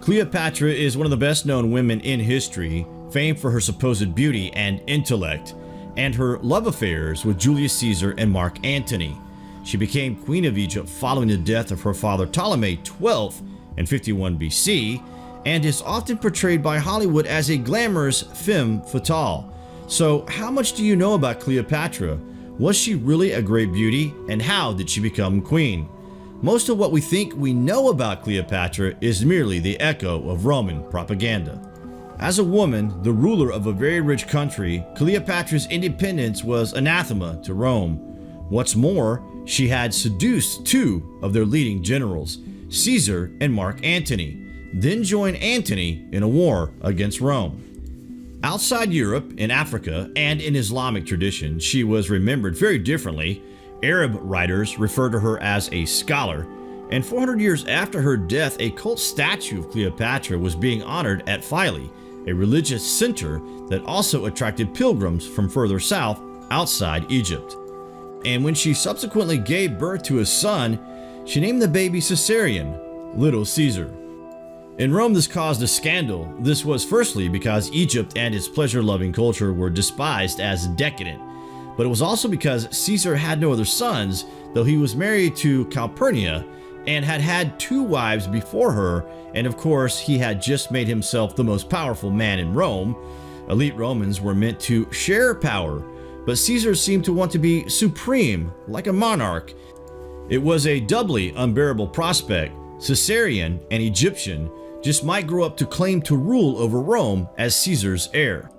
Cleopatra is one of the best known women in history, famed for her supposed beauty and intellect, and her love affairs with Julius Caesar and Mark Antony. She became Queen of Egypt following the death of her father Ptolemy XII in 51 BC, and is often portrayed by Hollywood as a glamorous femme fatale. So how much do you know about Cleopatra? Was she really a great beauty, and how did she become queen? Most of what we think we know about Cleopatra is merely the echo of Roman propaganda. As a woman, the ruler of a very rich country, Cleopatra's independence was anathema to Rome. What's more, she had seduced two of their leading generals, Caesar and Mark Antony, then joined Antony in a war against Rome. Outside Europe, in Africa, and in Islamic tradition, she was remembered very differently. Arab writers refer to her as a scholar, and 400 years after her death, a cult statue of Cleopatra was being honored at Philae, a religious center that also attracted pilgrims from further south outside Egypt. And when she subsequently gave birth to a son, she named the baby Caesarion, Little Caesar. In Rome, this caused a scandal. This was firstly because Egypt and its pleasure-loving culture were despised as decadent, but it was also because Caesar had no other sons, though he was married to Calpurnia and had had two wives before her, and of course he had just made himself the most powerful man in Rome. Elite Romans were meant to share power, but Caesar seemed to want to be supreme, like a monarch. It was a doubly unbearable prospect. Caesarion, an Egyptian, just might grow up to claim to rule over Rome as Caesar's heir.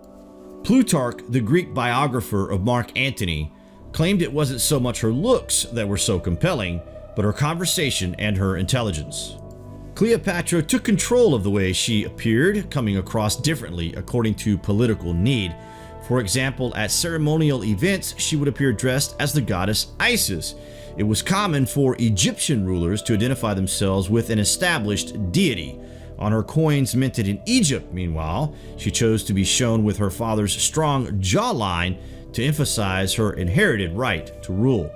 Plutarch, the Greek biographer of Mark Antony, claimed it wasn't so much her looks that were so compelling, but her conversation and her intelligence. Cleopatra took control of the way she appeared, coming across differently according to political need. For example, at ceremonial events, she would appear dressed as the goddess Isis. It was common for Egyptian rulers to identify themselves with an established deity. On her coins minted in Egypt, meanwhile, she chose to be shown with her father's strong jawline to emphasize her inherited right to rule.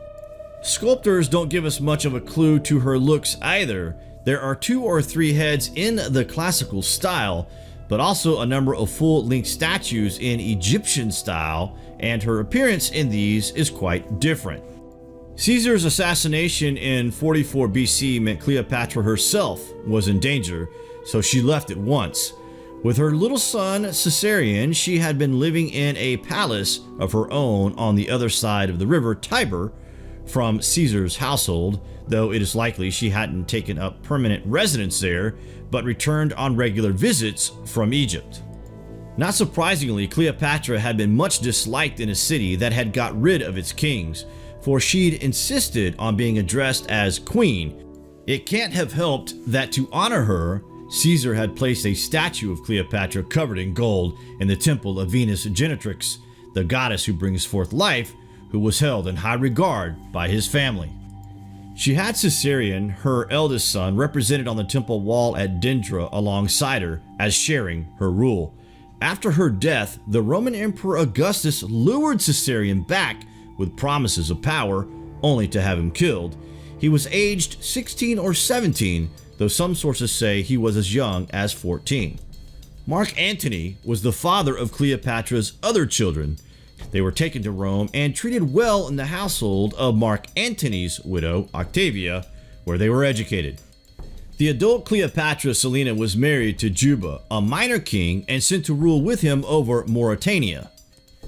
Sculptors don't give us much of a clue to her looks either. There are 2 or 3 heads in the classical style, but also a number of full-length statues in Egyptian style, and her appearance in these is quite different. Caesar's assassination in 44 BC meant Cleopatra herself was in danger, so she left at once. With her little son Caesarion, she had been living in a palace of her own on the other side of the river Tiber from Caesar's household, though it is likely she hadn't taken up permanent residence there, but returned on regular visits from Egypt. Not surprisingly, Cleopatra had been much disliked in a city that had got rid of its kings, for she'd insisted on being addressed as queen. It can't have helped that to honor her, Caesar had placed a statue of Cleopatra covered in gold in the temple of Venus Genetrix, the goddess who brings forth life, who was held in high regard by his family. She had Caesarion, her eldest son, represented on the temple wall at Dendra alongside her as sharing her rule. After her death, the Roman Emperor Augustus lured Caesarion back with promises of power, only to have him killed. He was aged 16 or 17, though some sources say he was as young as 14. Mark Antony was the father of Cleopatra's other children. They were taken to Rome and treated well in the household of Mark Antony's widow, Octavia, where they were educated. The adult Cleopatra Selina was married to Juba, a minor king, and sent to rule with him over Mauritania.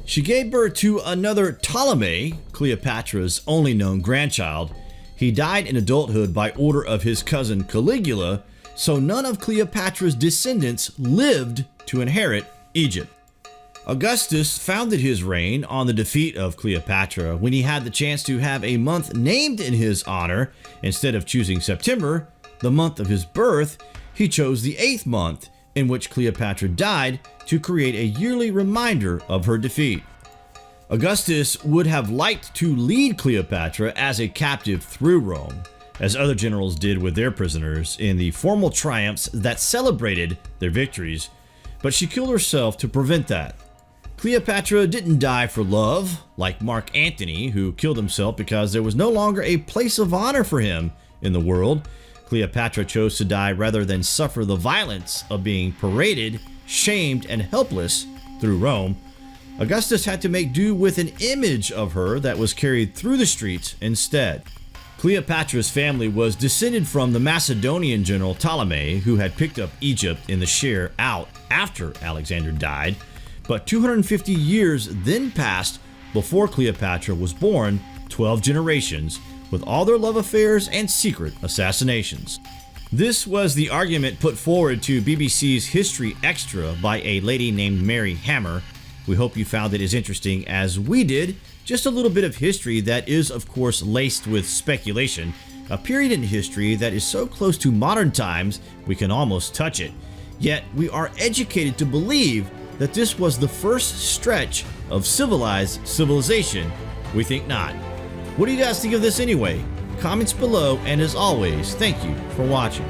She gave birth to another Ptolemy, Cleopatra's only known grandchild. He died in adulthood by order of his cousin Caligula, so none of Cleopatra's descendants lived to inherit Egypt. Augustus founded his reign on the defeat of Cleopatra when he had the chance to have a month named in his honor. Instead of choosing September, the month of his birth, he chose the 8th month, in which Cleopatra died, to create a yearly reminder of her defeat. Augustus would have liked to lead Cleopatra as a captive through Rome, as other generals did with their prisoners in the formal triumphs that celebrated their victories, but she killed herself to prevent that. Cleopatra didn't die for love, like Mark Antony, who killed himself because there was no longer a place of honor for him in the world. Cleopatra chose to die rather than suffer the violence of being paraded, shamed, and helpless through Rome. Augustus had to make do with an image of her that was carried through the streets instead. Cleopatra's family was descended from the Macedonian general Ptolemy, who had picked up Egypt in the share out after Alexander died. But 250 years then passed before Cleopatra was born, 12 generations, with all their love affairs and secret assassinations. This was the argument put forward to BBC's History Extra by a lady named Mary Hammer. We hope you found it as interesting as we did. Just a little bit of history that is, of course, laced with speculation. A period in history that is so close to modern times we can almost touch it. Yet we are educated to believe that this was the first stretch of civilized civilization. We think not. What do you guys think of this anyway? Comments below, and as always, thank you for watching.